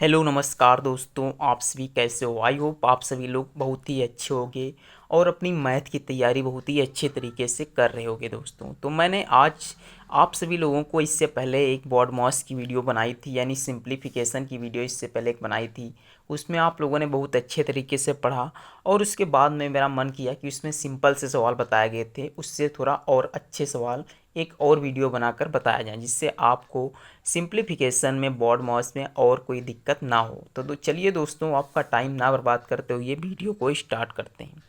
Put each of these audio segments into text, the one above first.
Hello नमस्कार दोस्तों, आप सभी कैसे हो। आई होप आप सभी लोग बहुत ही अच्छे होंगे और अपनी मैथ की तैयारी बहुत ही अच्छे तरीके से कर रहे होंगे दोस्तों। तो मैंने आज आप सभी लोगों को इससे पहले एक बॉड मॉस की वीडियो बनाई थी, यानी सिंप्लीफिकेशन की वीडियो इससे पहले एक बनाई थी। उसमें आप लोगों ने बहुत अच्छे तरीके से पढ़ा और उसके बाद में मेरा मन किया कि उसमें सिंपल से सवाल बताए गए थे, उससे थोड़ा और अच्छे सवाल एक और वीडियो बनाकर बताया जाए, जिससे आपको सिंप्लीफिकेशन में बॉड मॉस में और कोई दिक्कत ना हो। तो चलिए दोस्तों, आपका टाइम ना बर्बाद करते हुए वीडियो को स्टार्ट करते हैं।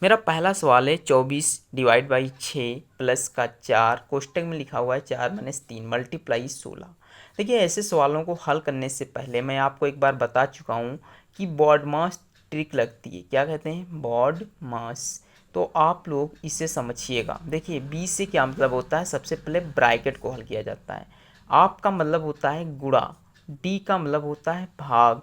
मेरा पहला सवाल है 24 डिवाइड बाई 6 प्लस का 4 कोष्टक में लिखा हुआ है 4 - 3 मल्टीप्लाई 16। देखिए, ऐसे सवालों को हल करने से पहले मैं आपको एक बार बता चुका हूँ कि बॉड मास ट्रिक लगती है। क्या कहते हैं? बॉड मास। तो आप लोग इसे समझिएगा। देखिए, बी से क्या मतलब होता है? सबसे पहले ब्रैकेट को हल किया जाता है। आप का मतलब होता है गुणा, डी का मतलब होता है भाग,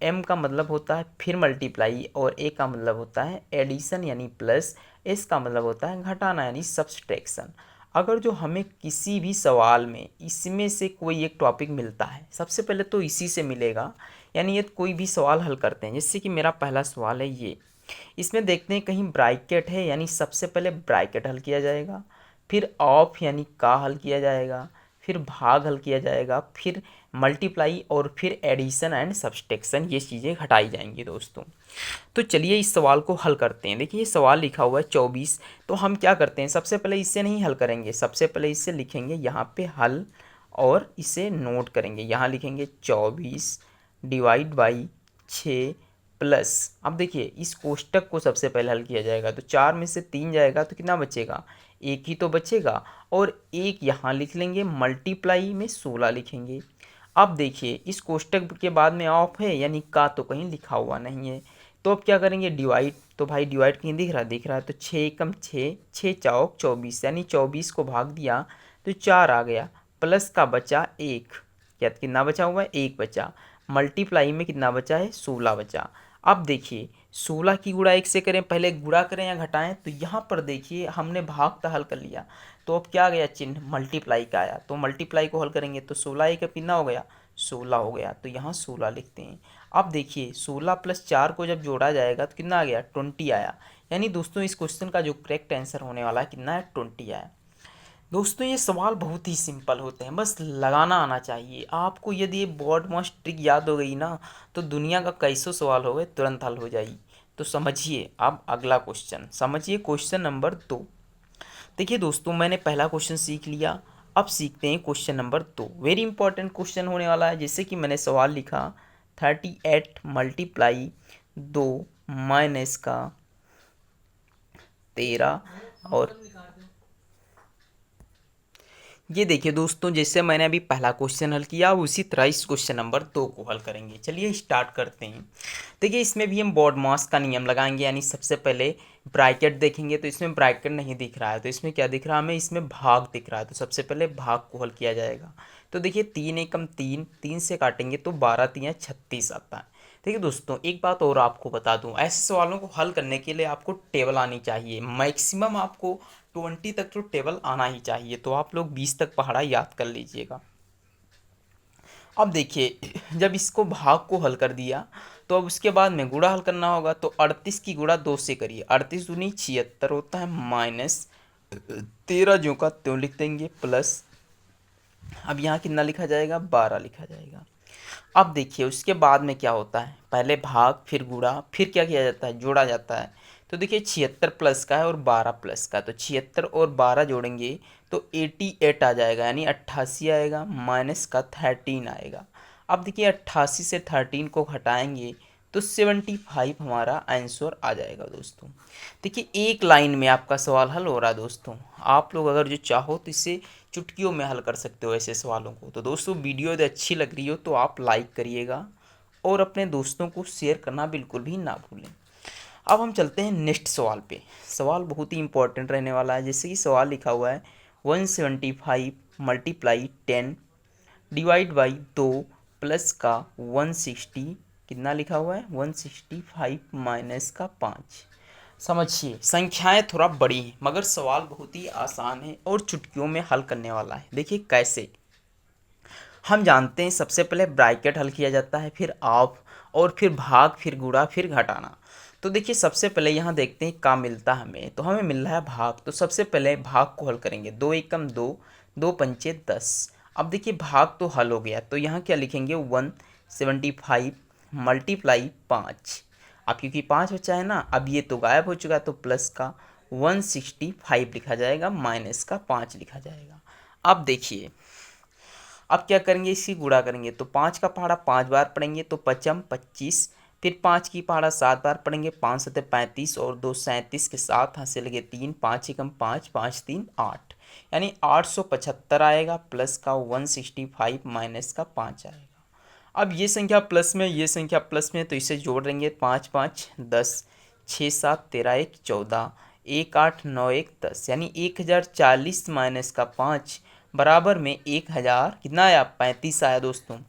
एम का मतलब होता है फिर मल्टीप्लाई और ए का मतलब होता है एडिशन यानी प्लस, एस का मतलब होता है घटाना यानी सब्सट्रैक्शन। अगर जो हमें किसी भी सवाल में इसमें से कोई एक टॉपिक मिलता है, सबसे पहले तो इसी से मिलेगा। यानी ये कोई भी सवाल हल करते हैं, जैसे कि मेरा पहला सवाल है ये। इसमें देखते हैं कहीं ब्रैकेट है, यानी सबसे पहले ब्रैकेट हल किया जाएगा, फिर ऑफ यानी का हल किया जाएगा, फिर भाग हल किया जाएगा, फिर मल्टीप्लाई और फिर एडिशन एंड सब्सट्रैक्शन, ये चीज़ें घटाई जाएंगी दोस्तों। तो चलिए इस सवाल को हल करते हैं। देखिए, ये सवाल लिखा हुआ है 24। तो हम क्या करते हैं, सबसे पहले इससे नहीं हल करेंगे, सबसे पहले इससे लिखेंगे यहाँ पे हल और इसे नोट करेंगे। यहाँ लिखेंगे 24 डिवाइड बाई 6 प्लस। अब देखिए, इस कोष्टक को सबसे पहले हल किया जाएगा तो 4 में से 3 जाएगा तो कितना बचेगा? एक ही तो बचेगा। और एक यहाँ लिख लेंगे, मल्टीप्लाई में 16 लिखेंगे। अब देखिए, इस कोष्टक के बाद में ऑफ है, यानी का तो कहीं लिखा हुआ नहीं है। तो अब क्या करेंगे? डिवाइड। तो भाई डिवाइड कहीं दिख रहा है? दिख रहा है। तो 6 × 6, 6 × 4 = 24, यानी 24 को भाग दिया तो 4 आ गया, प्लस का बचा 1। क्या कितना बचा हुआ है? 1 बचा। मल्टीप्लाई में कितना बचा है? 16 बचा। अब देखिए, 16 की गुणा 1 से करें, पहले गुणा करें या घटाएं? तो यहाँ पर देखिए, हमने भाग तो हल कर लिया, तो अब क्या आ गया? चिन्ह मल्टीप्लाई का आया। तो मल्टीप्लाई को हल करेंगे तो 16 एक कितना हो गया? 16 हो गया। तो यहाँ 16 लिखते हैं। अब देखिए, 16 + 4 को जब जोड़ा जाएगा तो कितना आ गया? 20 आया। यानी दोस्तों, इस क्वेश्चन का जो करेक्ट आंसर होने वाला है कितना है? 20 आया। दोस्तों, ये सवाल बहुत ही सिंपल होते हैं, बस लगाना आना चाहिए आपको। यदि ये बॉड मास ट्रिक याद हो गई ना, तो दुनिया का कैसो सवाल हो गए तुरंत हल हो जाएगी। तो समझिए, अब अगला क्वेश्चन समझिए, क्वेश्चन नंबर 2। देखिए दोस्तों, मैंने पहला क्वेश्चन सीख लिया। अब सीखते हैं question number 2। Very important question होने वाला है। जैसे कि मैंने सवाल लिखा 38 × 2 - 13 और ये देखिए दोस्तों, जैसे मैंने अभी पहला क्वेश्चन हल किया, उसी तरह इस क्वेश्चन नंबर 2 को हल करेंगे। चलिए स्टार्ट करते हैं। देखिए, इसमें भी हम बॉड मास का नियम लगाएंगे, यानी सबसे पहले ब्रैकेट देखेंगे तो इसमें ब्रैकेट नहीं दिख रहा है, तो इसमें क्या दिख रहा है हमें? इसमें भाग दिख रहा है। तो सबसे पहले भाग को हल किया जाएगा। तो देखिए, 3 × 1 = 3, 3 से काटेंगे तो 12×3 = 36 आता है। देखिए दोस्तों, एक बात और आपको बता दूं, ऐसे सवालों को हल करने के लिए आपको टेबल आनी चाहिए। मैक्सिमम आपको 20 तक तो टेबल आना ही चाहिए। तो आप लोग 20 तक पहाड़ा याद कर लीजिएगा। अब देखिए, जब इसको भाग को हल कर दिया तो अब उसके बाद में गुणा हल करना होगा। तो 38 की गुणा 2 से करिए, 38 दूनी 76 होता है, माइनस 13 ज्यों का त्यों लिख देंगे, प्लस अब यहाँ कितना लिखा जाएगा? 12 लिखा जाएगा। अब देखिए, उसके बाद में क्या होता है? पहले भाग, फिर गुणा, फिर क्या किया जाता है? जोड़ा जाता है। तो देखिए, 76 प्लस का है और 12 प्लस का, तो 76 और 12 जोड़ेंगे तो 88 आ जाएगा, यानी 88 आएगा, माइनस का 13 आएगा। अब देखिए, 88 से 13 को घटाएंगे तो 75 हमारा आंसर आ जाएगा दोस्तों। देखिए, एक लाइन में आपका सवाल हल हो रहा है दोस्तों। आप लोग अगर जो चाहो तो इसे चुटकियों में हल कर सकते हो ऐसे सवालों को। तो दोस्तों, वीडियो यदि अच्छी लग रही हो तो आप लाइक करिएगा और अपने दोस्तों को शेयर करना बिल्कुल भी ना भूलें। अब हम चलते हैं नेक्स्ट सवाल पे। सवाल बहुत ही इंपॉर्टेंट रहने वाला है। जैसे कि सवाल लिखा हुआ है 175 × 10 डिवाइड बाई 2 प्लस का 160, कितना लिखा हुआ है? 165 माइनस का 5। समझिए, संख्याएं थोड़ा बड़ी हैं मगर सवाल बहुत ही आसान है और चुटकियों में हल करने वाला है। देखिए कैसे। हम जानते हैं सबसे पहले ब्रैकेट हल किया जाता है, फिर ऑफ, और फिर भाग, फिर गुणा, फिर घटाना। तो देखिए सबसे पहले यहाँ देखते हैं क्या मिलता है हमें। तो हमें मिल रहा है भाग, तो सबसे पहले भाग को हल करेंगे। दो एकम दो, दो पंचे 10। अब देखिए भाग तो हल हो गया, तो यहाँ क्या लिखेंगे 175 मल्टीप्लाई 5। अब क्योंकि 5 बचा है ना, अब ये तो गायब हो चुका है, तो प्लस का 165 लिखा जाएगा, माइनस का 5 लिखा जाएगा। अब देखिए अब क्या करेंगे, इसी गुणा करेंगे। तो 5 का पहाड़ा 5 बार पढ़ेंगे तो पचम 25, फिर 5 की पहाड़ा 7 बार पढ़ेंगे, 5 सतह 35 और 2 37 के साथ हाथ लगे 3, 5 एकम 5, 5 3 8, यानी 875 आएगा, प्लस का 165 माइनस का 5 आएगा। अब ये संख्या प्लस में, ये संख्या प्लस में, तो इसे जोड़ देंगे। 5 5 10, 6 7 13 1 14, 1 8 9 1 10, यानी 1040 माइनस का 5 बराबर में 1000 कितना आया, 35 आया दोस्तों।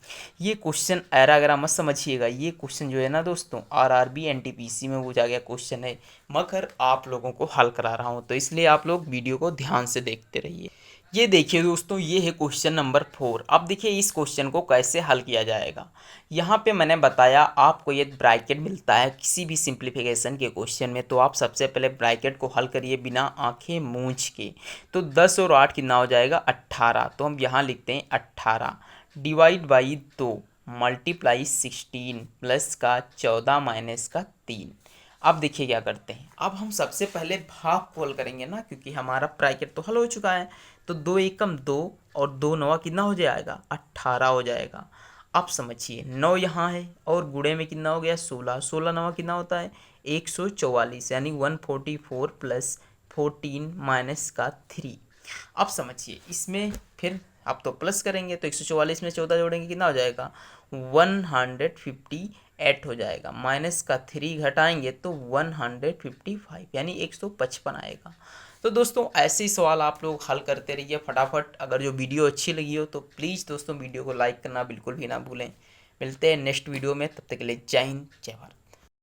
ये क्वेश्चन ऐरा गैरा मत समझिएगा, ये क्वेश्चन जो है ना दोस्तों आरआरबी एनटीपीसी में पूछा गया क्वेश्चन है, मगर आप लोगों को हल करा रहा हूँ, तो इसलिए आप लोग वीडियो को ध्यान से देखते रहिए। ये देखिए दोस्तों, ये है क्वेश्चन नंबर 4। अब देखिए इस क्वेश्चन को कैसे हल किया जाएगा। यहाँ पे मैंने बताया आपको ये ब्रैकेट मिलता है किसी भी सिंप्लीफिकेशन के क्वेश्चन में, तो आप सबसे पहले ब्रैकेट को हल करिए बिना आंखें मूंझ के। तो 10 और 8 कितना हो जाएगा, 18। तो हम यहाँ लिखते हैं 18 डिवाइड बाई 2 मल्टीप्लाई 16 प्लस का 14 माइनस का 3। अब देखिए क्या करते हैं, अब हम सबसे पहले भाग को हल करेंगे ना, क्योंकि हमारा ब्रैकेट तो हल हो चुका है। तो 2 एकम 2 और 2 नवा कितना हो जाएगा, 18 हो जाएगा। अब समझिए 9 यहाँ है और गुणे में कितना हो गया 16, 16 नवा कितना होता है 144, यानी 144 प्लस 14 माइनस का 3। अब समझिए इसमें फिर अब तो प्लस करेंगे, तो 144 में 14 जोड़ेंगे कितना हो जाएगा 158 हो जाएगा, माइनस का 3 घटाएंगे तो 155, यानी 155 आएगा। तो दोस्तों ऐसे ही सवाल आप लोग हल करते रहिए फटाफट। अगर जो वीडियो अच्छी लगी हो तो प्लीज़ दोस्तों वीडियो को लाइक करना बिल्कुल भी ना भूलें। मिलते हैं नेक्स्ट वीडियो में, तब तक के लिए जय हिंद जय भारत।